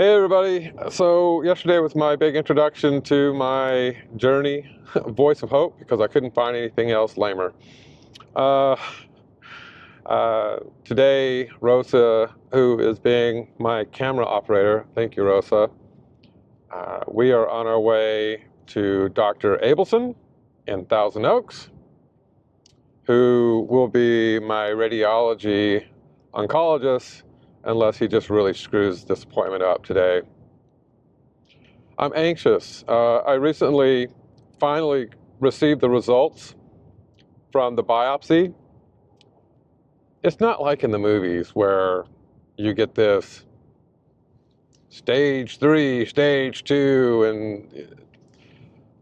Hey everybody, so yesterday was my big introduction to my journey, Voice of Hope, because I couldn't find anything else lamer. Uh, Today, Rosa, who is being my camera operator, thank you Rosa, we are on our way to Dr. Abelson in Thousand Oaks, who will be my radiology oncologist unless he just really screws this appointment up today. I'm anxious. I recently finally received the results from the biopsy. It's not like in the movies where you get this stage 3, stage 2, and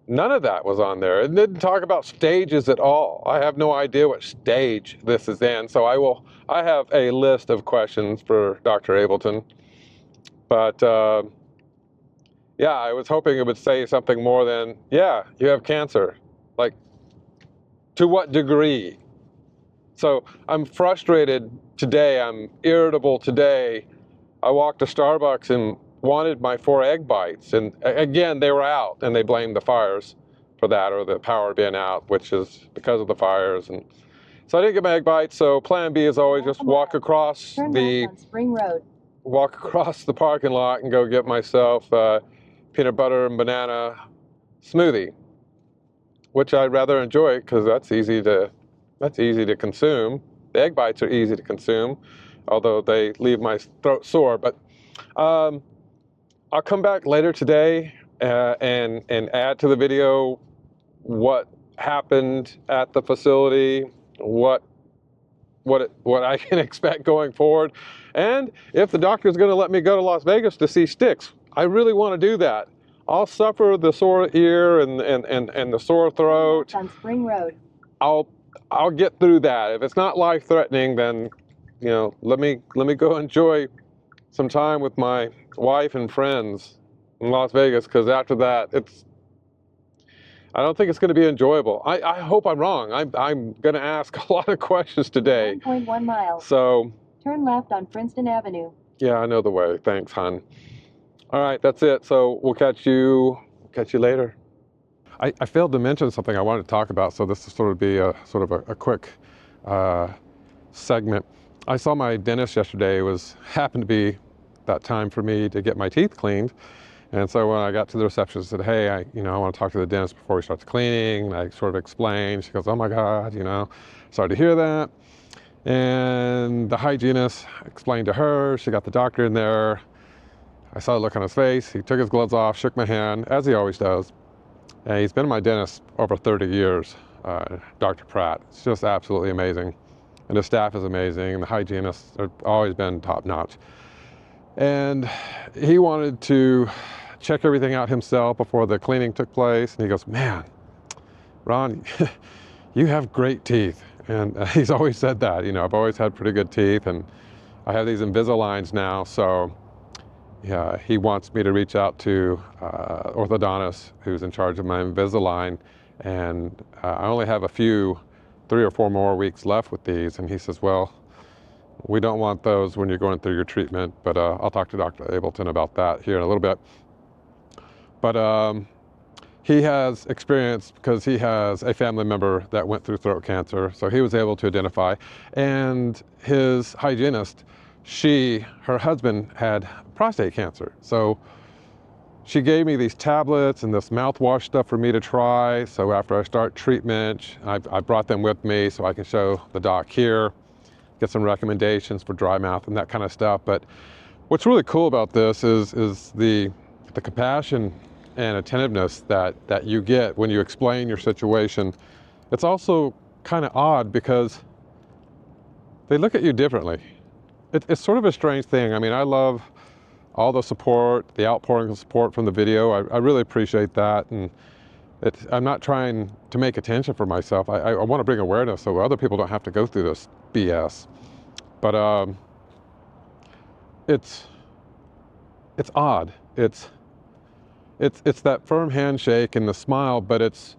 none of that was on there. It didn't talk about stages at all. I have no idea what stage this is in, so I have a list of questions for Dr. Ableton, but yeah, I was hoping it would say something more than, yeah, you have cancer. Like, to what degree? So I'm frustrated today. I'm irritable today. I walked to Starbucks and wanted my 4 egg bites. And again, they were out and they blamed the fires for that, or the power being out, which is because of the fires. And so I didn't get my egg bites. So plan B is always just walk across Spring Road. Walk across the parking lot and go get myself a peanut butter and banana smoothie, which I rather enjoy because that's easy to consume. The egg bites are easy to consume, although they leave my throat sore. But I'll come back later today and add to the video what happened at the facility, what I can expect going forward, and if the doctor is going to let me go to Las Vegas to see Styx. I really want to do that. I'll suffer the sore ear and the sore throat. On Spring Road. I'll get through that. If it's not life-threatening, then let me go enjoy some time with my wife and friends in Las Vegas, because after that I don't think it's going to be enjoyable. I hope I'm wrong. I'm going to ask a lot of questions today. 1.1 miles. So turn left on Princeton Avenue. Yeah, I know the way. Thanks, hon. All right, that's it. So we'll catch you later. I failed to mention something I wanted to talk about, so this will sort of be a quick segment. I saw my dentist yesterday. It happened to be that time for me to get my teeth cleaned. And so when I got to the reception, I said, hey, I want to talk to the dentist before we start the cleaning. And I sort of explained. She goes, oh my God, sorry to hear that. And the hygienist explained to her. She got the doctor in there. I saw the look on his face. He took his gloves off, shook my hand, as he always does. And he's been my dentist over 30 years, Dr. Pratt. It's just absolutely amazing. And the staff is amazing, and the hygienists have always been top-notch. And he wanted to check everything out himself before the cleaning took place. And he goes, man, Ron, you have great teeth. And he's always said that. I've always had pretty good teeth, and I have these Invisaligns now, so yeah, he wants me to reach out to orthodontist who's in charge of my Invisalign, and I only have 3 or 4 more weeks left with these, and he says, well, we don't want those when you're going through your treatment, but I'll talk to Dr. Ableton about that here in a little bit. But he has experience because he has a family member that went through throat cancer, so he was able to identify, and his hygienist, her husband had prostate cancer. So she gave me these tablets and this mouthwash stuff for me to try. So after I start treatment, I brought them with me so I can show the doc here, get some recommendations for dry mouth and that kind of stuff. But what's really cool about this is the compassion and attentiveness that you get when you explain your situation. It's also kind of odd because they look at you differently. It's sort of a strange thing. I mean, I love all the support, the outpouring of support from the video. I really appreciate that. And I'm not trying to make attention for myself. I want to bring awareness so other people don't have to go through this BS. But it's odd. It's that firm handshake and the smile, but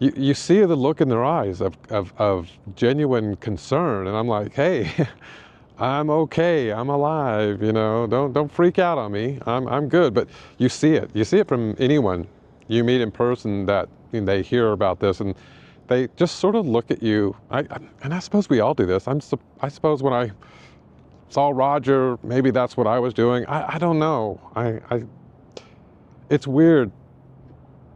you see the look in their eyes of genuine concern. And I'm like, hey, I'm okay, I'm alive, you know, don't freak out on me, I'm good. But you see it from anyone you meet in person that they hear about this, and they just sort of look at you. And I suppose we all do this. I suppose when I saw Roger, maybe that's what I was doing. I don't know. It's weird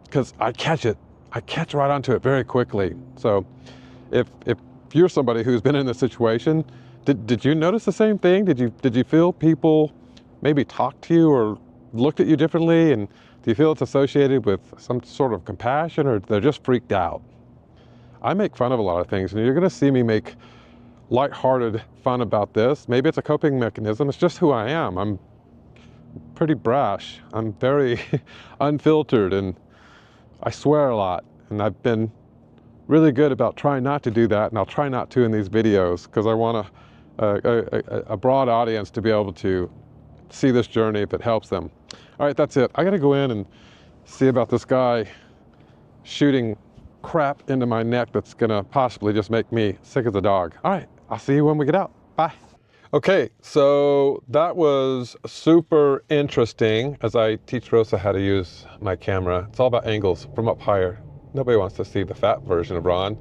because I catch right onto it very quickly. So if you're somebody who's been in this situation, did you notice the same thing? Did you feel people maybe talk to you or looked at you differently? And do you feel it's associated with some sort of compassion, or they're just freaked out? I make fun of a lot of things, and you're going to see me make lighthearted fun about this. Maybe it's a coping mechanism. It's just who I am. I'm pretty brash. I'm very unfiltered, and I swear a lot. And I've been really good about trying not to do that, and I'll try not to in these videos because I want a broad audience to be able to see this journey if it helps them. All right, that's it. I got to go in and see about this guy shooting crap into my neck that's gonna possibly just make me sick as a dog. All right, I'll see you when we get out. Bye. Okay, so that was super interesting as I teach Rosa how to use my camera. It's all about angles from up higher. Nobody wants to see the fat version of Ron.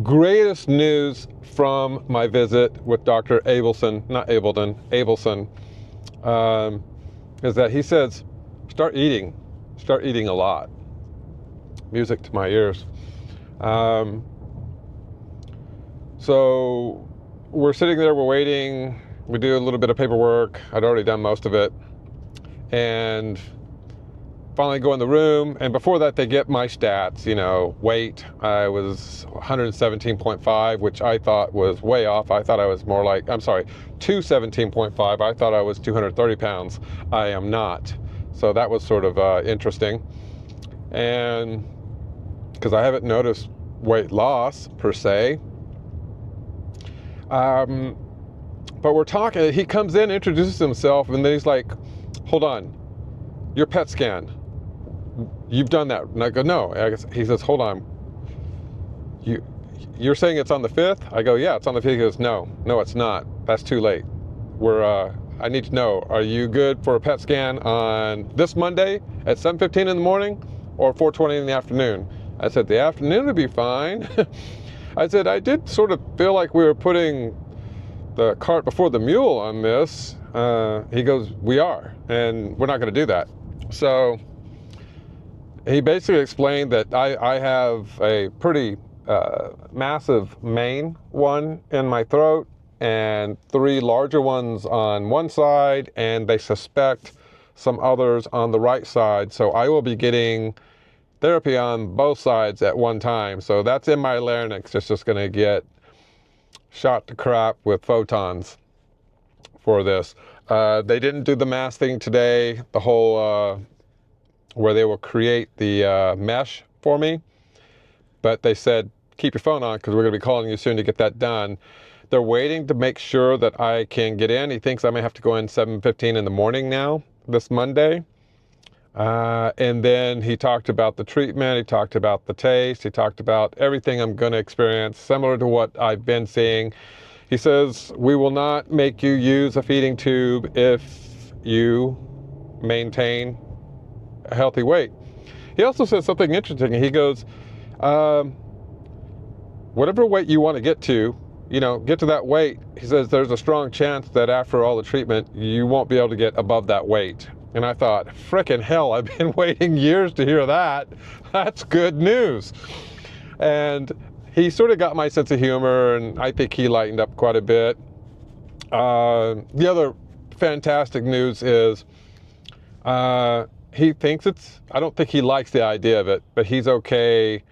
Greatest news from my visit with Dr. Abelson, not Abelson, Abelson, is that he says, start eating a lot. Music to my ears. So we're sitting there, we're waiting, we do a little bit of paperwork. I'd already done most of it. And finally go in the room, and before that they get my stats, you know, weight. I was 117.5, which I thought was way off. I thought I was more like, 217.5. I thought I was 230 pounds. I am not. So that was sort of interesting. And because I haven't noticed weight loss per se. But we're talking, he comes in, introduces himself, and then he's like, hold on, your PET scan, you've done that? And I go, no. He says, hold on, you're saying it's on the 5th? I go, yeah, it's on the 5th. He goes, no, it's not. That's too late. I need to know, are you good for a PET scan on this Monday at 7:15 in the morning or 4:20 in the afternoon? I said, the afternoon would be fine. I said, I did sort of feel like we were putting the cart before the mule on this. He goes, we are, and we're not going to do that. So he basically explained that I have a pretty massive main one in my throat and 3 larger ones on one side, and they suspect some others on the right side. So I will be getting therapy on both sides at one time. So that's in my larynx. It's just going to get shot to crap with photons for this. They didn't do the mask thing today, the whole where they will create the mesh for me. But they said, keep your phone on because we're going to be calling you soon to get that done. They're waiting to make sure that I can get in. He thinks I may have to go in 7:15 in the morning now, this Monday. And then he talked about the treatment, he talked about the taste, he talked about everything I'm going to experience, similar to what I've been seeing. He says, we will not make you use a feeding tube if you maintain a healthy weight. He also says something interesting. He goes, whatever weight you want to get to that weight. He says there's a strong chance that after all the treatment, you won't be able to get above that weight. And I thought, frickin' hell, I've been waiting years to hear that. That's good news. And he sort of got my sense of humor, and I think he lightened up quite a bit. The other fantastic news is he thinks I don't think he likes the idea of it, but he's okay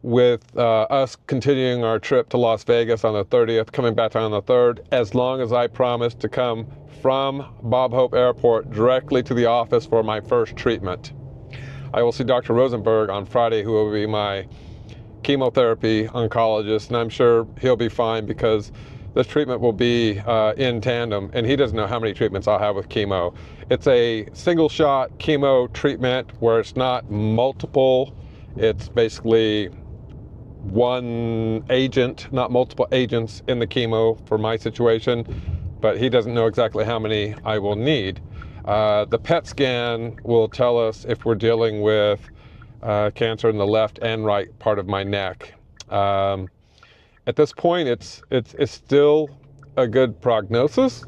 with us continuing our trip to Las Vegas on the 30th, coming back on the 3rd, as long as I promise to come from Bob Hope Airport directly to the office for my first treatment. I will see Dr. Rosenberg on Friday, who will be my chemotherapy oncologist, and I'm sure he'll be fine because this treatment will be in tandem, and he doesn't know how many treatments I'll have with chemo. It's a single shot chemo treatment where it's not multiple. It's basically one agent, not multiple agents in the chemo for my situation, but he doesn't know exactly how many I will need. The PET scan will tell us if we're dealing with cancer in the left and right part of my neck. At this point, it's still a good prognosis.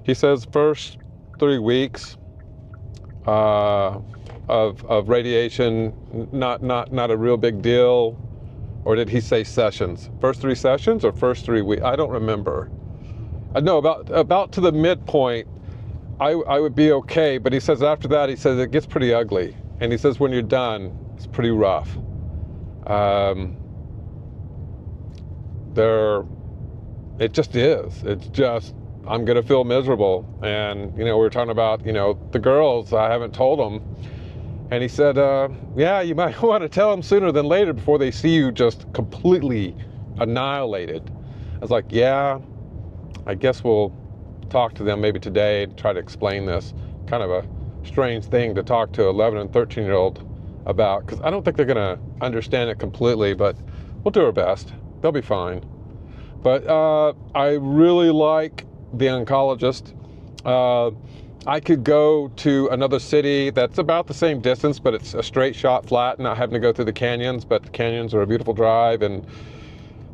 He says first 3 weeks of radiation, not a real big deal. Or did he say sessions? First 3 sessions or first 3 weeks? I don't remember. No, about to the midpoint, I would be okay. But he says after that, he says it gets pretty ugly. And he says when you're done, it's pretty rough. It just is. It's just, I'm gonna feel miserable. And, we were talking about, the girls, I haven't told them. And he said, yeah, you might want to tell them sooner than later before they see you just completely annihilated. I was like, yeah, I guess we'll talk to them maybe today and try to explain this. Kind of a strange thing to talk to 11 and 13-year-old about, because I don't think they're going to understand it completely, but we'll do our best. They'll be fine. But I really like the oncologist. I could go to another city that's about the same distance, but it's a straight shot flat, not having to go through the canyons, but the canyons are a beautiful drive, and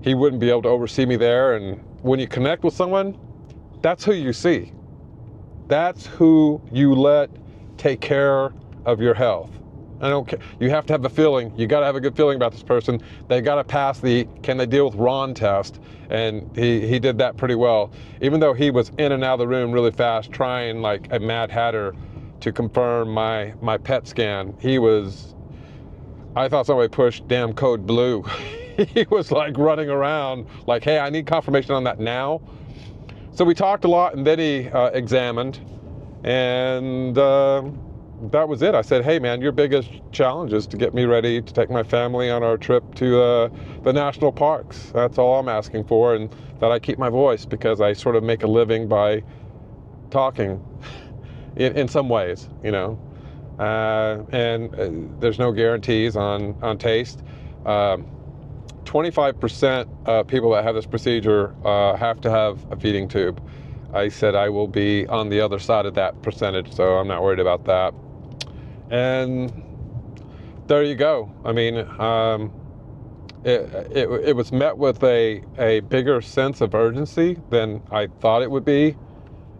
he wouldn't be able to oversee me there. And when you connect with someone, that's who you see. That's who you let take care of your health. I don't care. You have to have a feeling. You got to have a good feeling about this person. They got to pass the can they deal with Ron test, and he did that pretty well. Even though he was in and out of the room really fast, trying like a Mad Hatter to confirm my PET scan. I thought somebody pushed damn code blue. He was like running around like, hey, I need confirmation on that now. So we talked a lot, and then he examined, and that was it. I said, hey man, your biggest challenge is to get me ready to take my family on our trip to the national parks. That's all I'm asking for, and that I keep my voice, because I sort of make a living by talking in some ways, and there's no guarantees on taste. 25% of people that have this procedure have to have a feeding tube. I said I will be on the other side of that percentage, so I'm not worried about that. And there you go. I mean, it was met with a bigger sense of urgency than I thought it would be,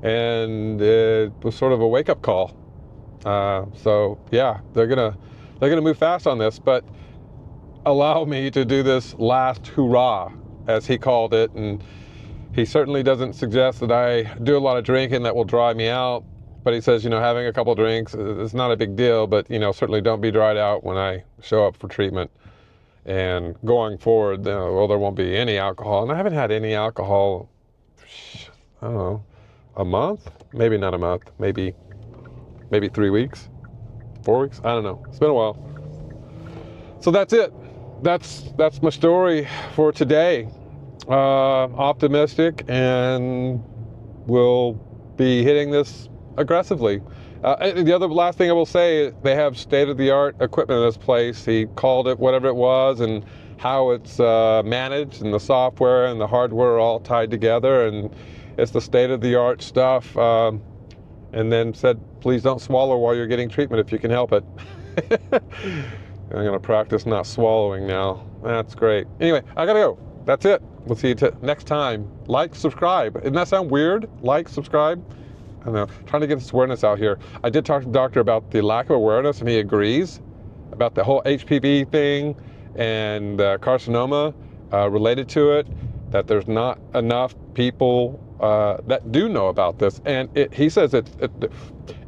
and it was sort of a wake-up call. So yeah, they're gonna move fast on this, but allow me to do this last hurrah, as he called it. And he certainly doesn't suggest that I do a lot of drinking that will dry me out. But he says, having a couple drinks is not a big deal, but, certainly don't be dried out when I show up for treatment. And going forward, well, there won't be any alcohol. And I haven't had any alcohol, I don't know, a month? Maybe not a month, maybe 3 weeks, 4 weeks, I don't know. It's been a while. So that's it. That's my story for today. Optimistic, and we'll be hitting this aggressively. And the other last thing I will say, they have state-of-the-art equipment in this place. He called it whatever it was, and how it's managed, and the software and the hardware are all tied together, and it's the state-of-the-art stuff. And then said, please don't swallow while you're getting treatment if you can help it. I'm going to practice not swallowing now. That's great. Anyway, I got to go. That's it. We'll see you next time. Like, subscribe. Doesn't that sound weird? Like, subscribe. I don't know. Trying to get this awareness out here. I did talk to the doctor about the lack of awareness, and he agrees about the whole HPV thing and carcinoma related to it, that there's not enough people that do know about this. And he says it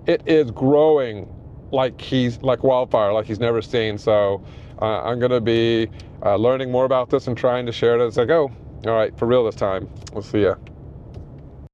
is growing like wildfire, like he's never seen. So I'm going to be learning more about this and trying to share it as I go. All right, for real this time. We'll see ya.